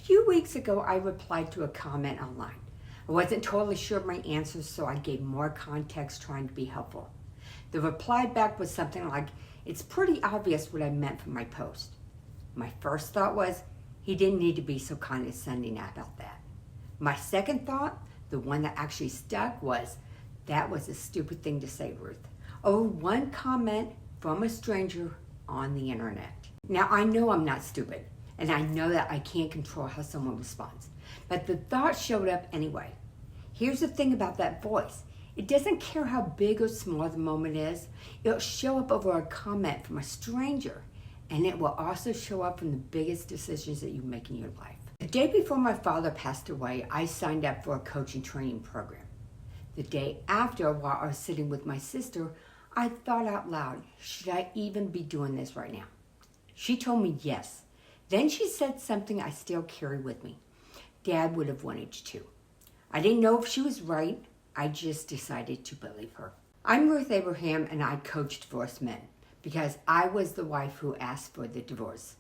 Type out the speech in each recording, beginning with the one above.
few weeks ago, I replied to a comment online. I wasn't totally sure of my answers, so I gave more context trying to be helpful. The reply back was something like, "It's pretty obvious what I meant from my post." My first thought was, he didn't need to be so condescending about that. My second thought, the one that actually stuck, was, that was a stupid thing to say, Ruth. Over one comment from a stranger on the internet. Now, I know I'm not stupid, and I know that I can't control how someone responds, but the thought showed up anyway. Here's the thing about that voice. It doesn't care how big or small the moment is. It'll show up over a comment from a stranger, and it will also show up from the biggest decisions that you make in your life. The day before my father passed away, I signed up for a coaching training program. The day after, while I was sitting with my sister, I thought out loud, should I even be doing this right now? She told me yes. Then she said something I still carry with me. Dad would have wanted you to. I didn't know if she was right. I just decided to believe her. I'm Ruth Abraham, and I coach divorced men because I was the wife who asked for the divorce.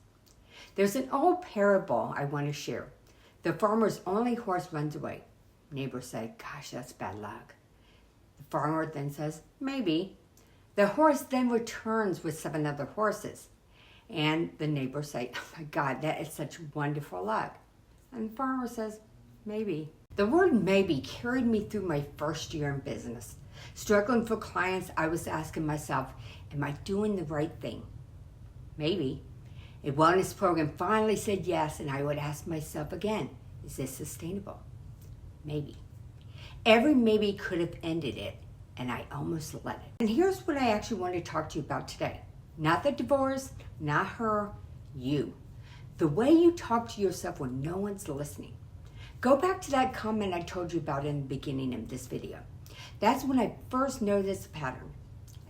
There's an old parable I want to share. The farmer's only horse runs away. Neighbors say, "Gosh, that's bad luck." The farmer then says, "Maybe." The horse then returns with 7 other horses. And the neighbors say, "Oh my God, that is such wonderful luck." And the farmer says, "Maybe." The word maybe carried me through my first year in business. Struggling for clients, I was asking myself, am I doing the right thing? Maybe. A wellness program finally said yes, and I would ask myself again, is this sustainable? Maybe. Every maybe could have ended it, and I almost let it. And here's what I actually want to talk to you about today. Not the divorce, not her, you. The way you talk to yourself when no one's listening. Go back to that comment I told you about in the beginning of this video. That's when I first noticed the pattern.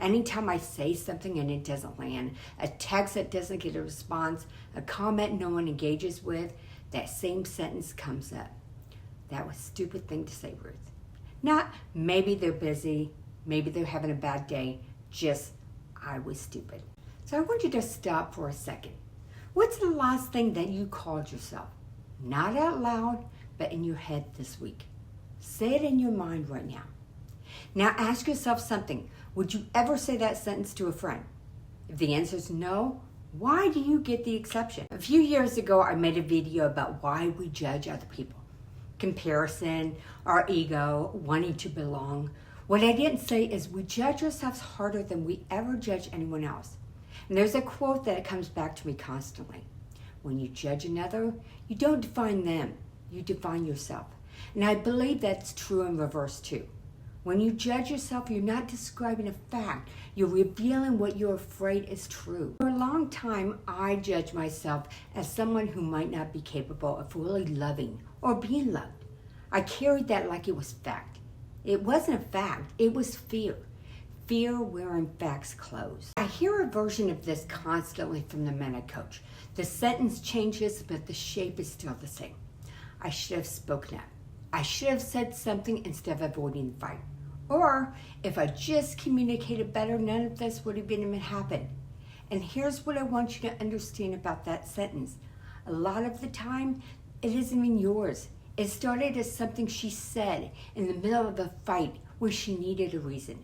Anytime I say something and it doesn't land, a text that doesn't get a response, a comment no one engages with, that same sentence comes up. That was a stupid thing to say, Ruth. Not maybe they're busy, maybe they're having a bad day, just I was stupid. So I want you to stop for a second. What's the last thing that you called yourself? Not out loud, but in your head this week. Say it in your mind right now. Now ask yourself something. Would you ever say that sentence to a friend? If the answer is no, why do you get the exception? A few years ago, I made a video about why we judge other people. Comparison, our ego, wanting to belong. What I didn't say is we judge ourselves harder than we ever judge anyone else. And there's a quote that comes back to me constantly. When you judge another, you don't define them, you define yourself. And I believe that's true in reverse too. When you judge yourself, you're not describing a fact, you're revealing what you're afraid is true. For a long time, I judged myself as someone who might not be capable of really loving or being loved. I carried that like it was fact. It wasn't a fact, it was fear. Fear wearing facts clothes. I hear a version of this constantly from the men I coach. The sentence changes, but the shape is still the same. I should have spoken up. I should have said something instead of avoiding the fight. Or, if I just communicated better, none of this would have even happened. And here's what I want you to understand about that sentence. A lot of the time, it isn't even yours. It started as something she said in the middle of a fight where she needed a reason.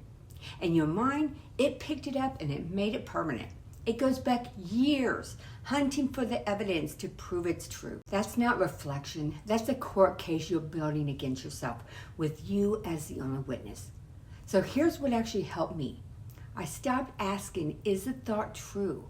And your mind, it picked it up and it made it permanent. It goes back years, hunting for the evidence to prove it's true. That's not reflection. That's a court case you're building against yourself with you as the only witness. So here's what actually helped me. I stopped asking, is the thought true?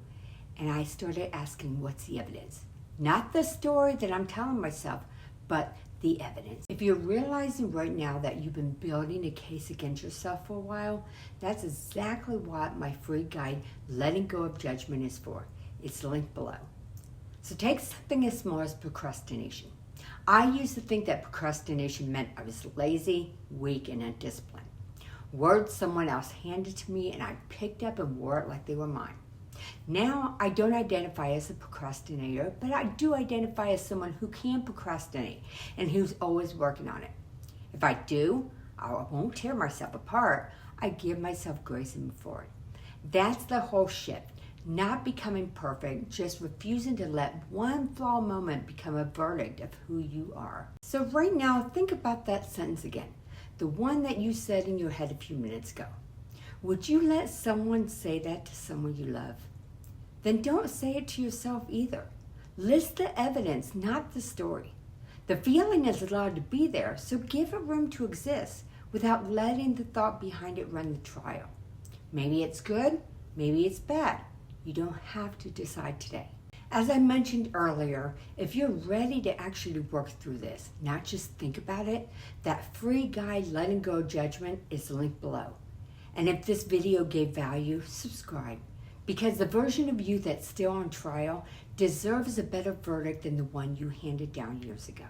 And I started asking, what's the evidence? Not the story that I'm telling myself, but the evidence. If you're realizing right now that you've been building a case against yourself for a while, that's exactly what my free guide, Letting Go of Judgment, is for. It's linked below. So take something as small as procrastination. I used to think that procrastination meant I was lazy, weak, and undisciplined. Words someone else handed to me and I picked up and wore it like they were mine. Now, I don't identify as a procrastinator, but I do identify as someone who can procrastinate and who's always working on it. If I do, I won't tear myself apart. I give myself grace and move forward. That's the whole shift. not becoming perfect, just refusing to let one flaw moment become a verdict of who you are. So right now, think about that sentence again, the one that you said in your head a few minutes ago. Would you let someone say that to someone you love? Then don't say it to yourself either. List the evidence, not the story. The feeling is allowed to be there, so give it room to exist without letting the thought behind it run the trial. Maybe it's good, maybe it's bad. You don't have to decide today. As I mentioned earlier, if you're ready to actually work through this, not just think about it, that free guide, Letting Go of Judgment, is linked below. And if this video gave value, subscribe, because the version of you that's still on trial deserves a better verdict than the one you handed down years ago.